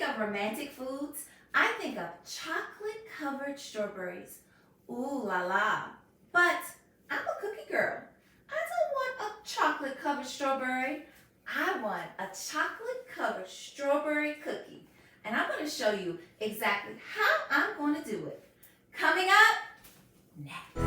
think of romantic foods, I think of chocolate-covered strawberries. Ooh la la. But I'm a cookie girl. I don't want a chocolate-covered strawberry. I want a chocolate-covered strawberry cookie. And I'm going to show you exactly how I'm going to do it. Coming up next.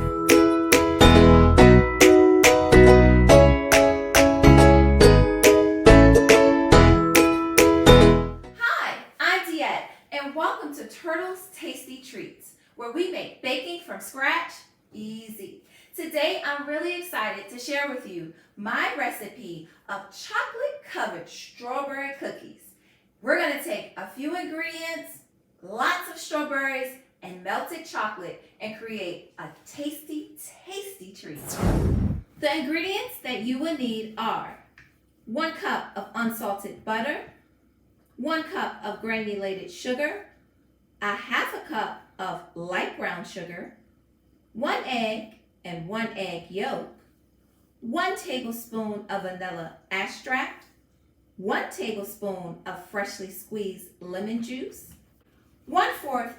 And welcome to Turtles Tasty Treats, where we make baking from scratch easy. Today, I'm really excited to share with you my recipe of chocolate-covered strawberry cookies. We're going to take a few ingredients, lots of strawberries, and melted chocolate and create a tasty, tasty treat. The ingredients that you will need are 1 cup of unsalted butter, 1 cup of granulated sugar, 1/2 cup of light brown sugar, 1 egg and 1 egg yolk, 1 tablespoon of vanilla extract, 1 tablespoon of freshly squeezed lemon juice, 1/4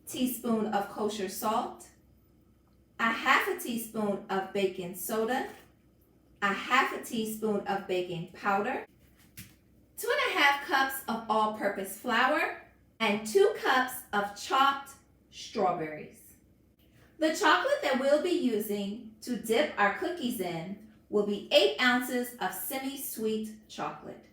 teaspoon of kosher salt, 1/2 teaspoon of baking soda, 1/2 teaspoon of baking powder, 2.5 cups of all-purpose flour, and 2 cups of chopped strawberries. The chocolate that we'll be using to dip our cookies in will be 8 ounces of semi-sweet chocolate.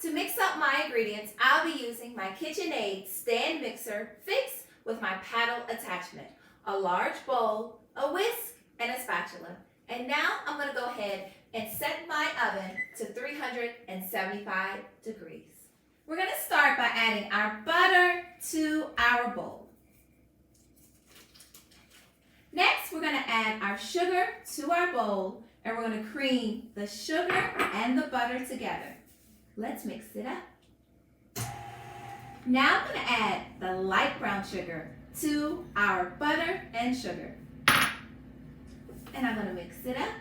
To mix up my ingredients, I'll be using my KitchenAid stand mixer fixed with my paddle attachment, a large bowl, a whisk, and a spatula. And now I'm going to go ahead and set my oven to 375 degrees. We're going to start by adding our butter to our bowl. Next, we're going to add our sugar to our bowl, and we're going to cream the sugar and the butter together. Let's mix it up. Now I'm going to add the light brown sugar to our butter and sugar. And I'm going to mix it up.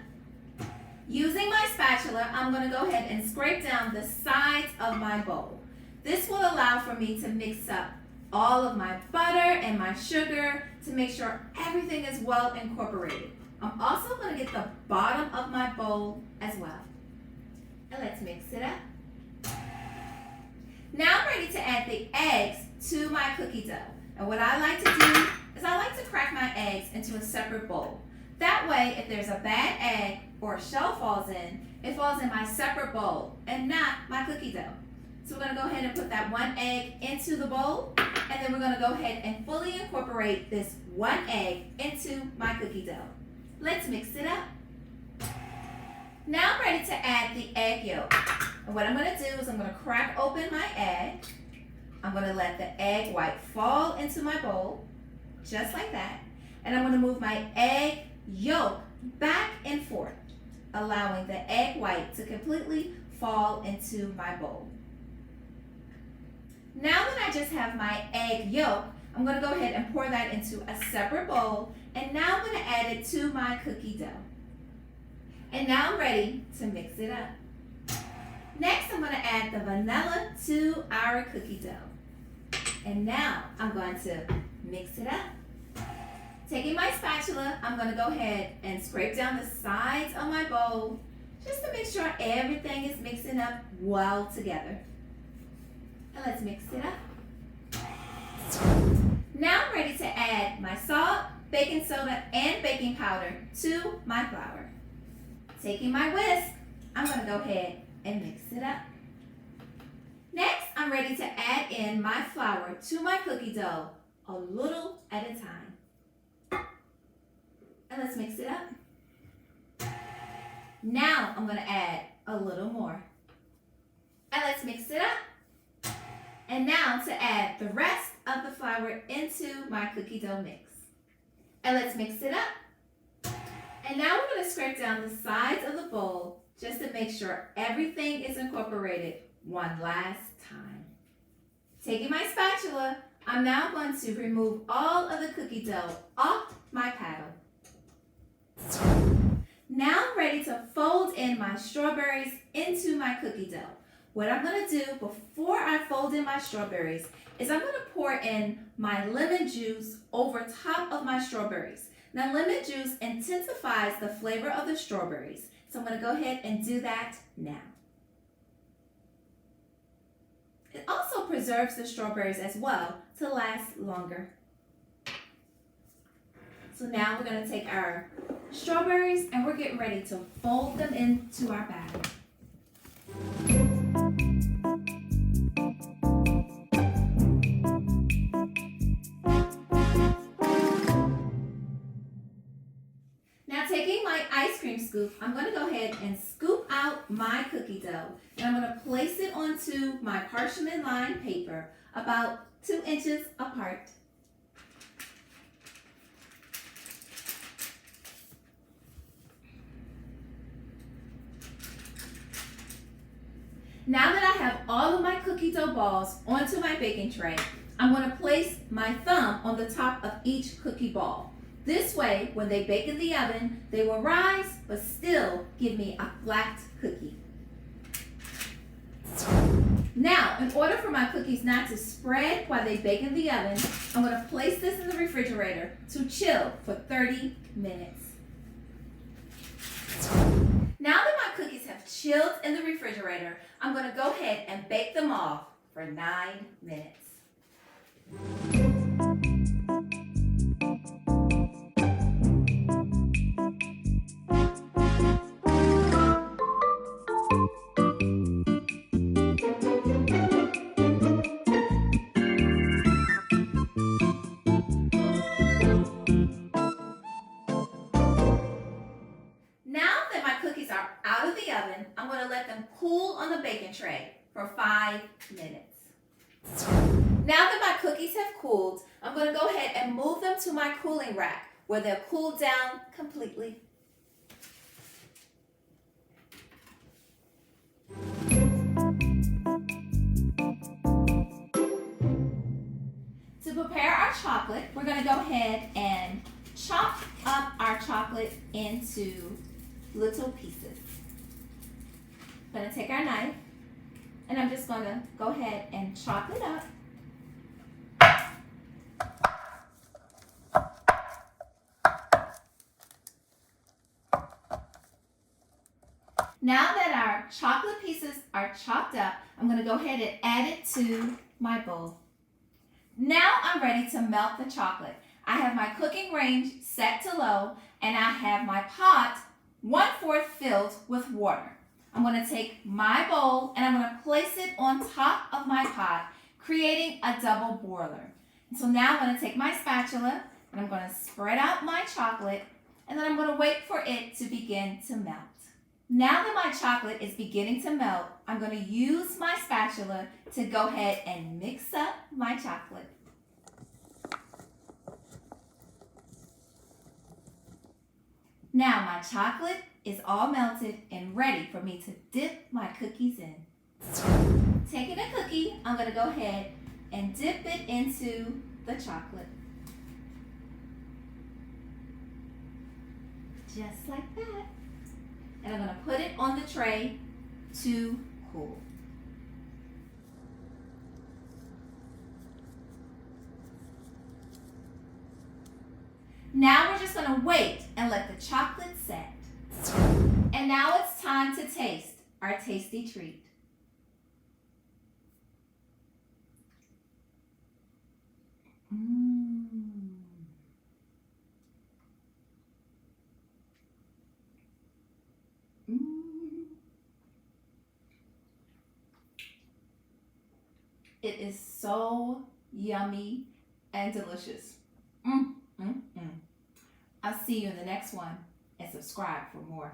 Using my spatula, I'm going to go ahead and scrape down the sides of my bowl. This will allow for me to mix up all of my butter and my sugar to make sure everything is well incorporated. I'm also going to get the bottom of my bowl as well. And let's mix it up. Now I'm ready to add the eggs to my cookie dough. And what I like to do is I like to crack my eggs into a separate bowl. That way, if there's a bad egg or a shell falls in, it falls in my separate bowl and not my cookie dough. So we're going to go ahead and put that 1 egg into the bowl, and then we're going to go ahead and fully incorporate this 1 egg into my cookie dough. Let's mix it up. Now I'm ready to add the egg yolk. And what I'm going to do is I'm going to crack open my egg. I'm going to let the egg white fall into my bowl, just like that. And I'm going to move my egg yolk back and forth, allowing the egg white to completely fall into my bowl. Now that I just have my egg yolk, I'm going to go ahead and pour that into a separate bowl, and now I'm going to add it to my cookie dough. And now I'm ready to mix it up. Next, I'm going to add the vanilla to our cookie dough. And now I'm going to mix it up. Taking my spatula, I'm going to go ahead and scrape down the sides of my bowl just to make sure everything is mixing up well together. And let's mix it up. Now I'm ready to add my salt, baking soda, and baking powder to my flour. Taking my whisk, I'm going to go ahead and mix it up. Next, I'm ready to add in my flour to my cookie dough a little at a time. And let's mix it up. Now I'm going to add a little more. And let's mix it up. And now to add the rest of the flour into my cookie dough mix. And let's mix it up. And now we're going to scrape down the sides of the bowl just to make sure everything is incorporated one last time. Taking my spatula, I'm now going to remove all of the cookie dough off my paddle. Now I'm ready to fold in my strawberries into my cookie dough. what I'm going to do before I fold in my strawberries is I'm going to pour in my lemon juice over top of my strawberries. Now, lemon juice intensifies the flavor of the strawberries, so I'm going to go ahead and do that now. It also preserves the strawberries as well to last longer. So now we're going to take our strawberries and we're getting ready to fold them into our batter. Now taking my ice cream scoop, I'm going to go ahead and scoop out my cookie dough. And I'm going to place it onto my parchment lined paper about 2 inches apart. Now that I have all of my cookie dough balls onto my baking tray, I'm going to place my thumb on the top of each cookie ball. This way, when they bake in the oven, they will rise but still give me a flat cookie. Now, in order for my cookies not to spread while they bake in the oven, I'm going to place this in the refrigerator to chill for 30 minutes. Now that my cookies have chilled in the refrigerator, I'm going to go ahead and bake them off for 9 minutes. Out of the oven, I'm going to let them cool on the baking tray for 5 minutes. Now that my cookies have cooled, I'm going to go ahead and move them to my cooling rack where they'll cool down completely. To prepare our chocolate, we're going to go ahead and chop up our chocolate into little pieces. I'm going to take our knife and I'm just going to go ahead and chop it up. Now that our chocolate pieces are chopped up, I'm going to go ahead and add it to my bowl. Now I'm ready to melt the chocolate. I have my cooking range set to low and I have my pot 1/4 filled with water. I'm going to take my bowl and I'm going to place it on top of my pot, creating a double boiler. And so now I'm going to take my spatula and I'm going to spread out my chocolate and then I'm going to wait for it to begin to melt. Now that my chocolate is beginning to melt, I'm going to use my spatula to go ahead and mix up my chocolate. Now my chocolate is all melted and ready for me to dip my cookies in. Taking a cookie, I'm going to go ahead and dip it into the chocolate. Just like that. And I'm going to put it on the tray to cool. Now we're just going to wait and let the chocolate set. And now it's time to taste our tasty treat. It is so yummy and delicious. I'll see you in the next one and subscribe for more.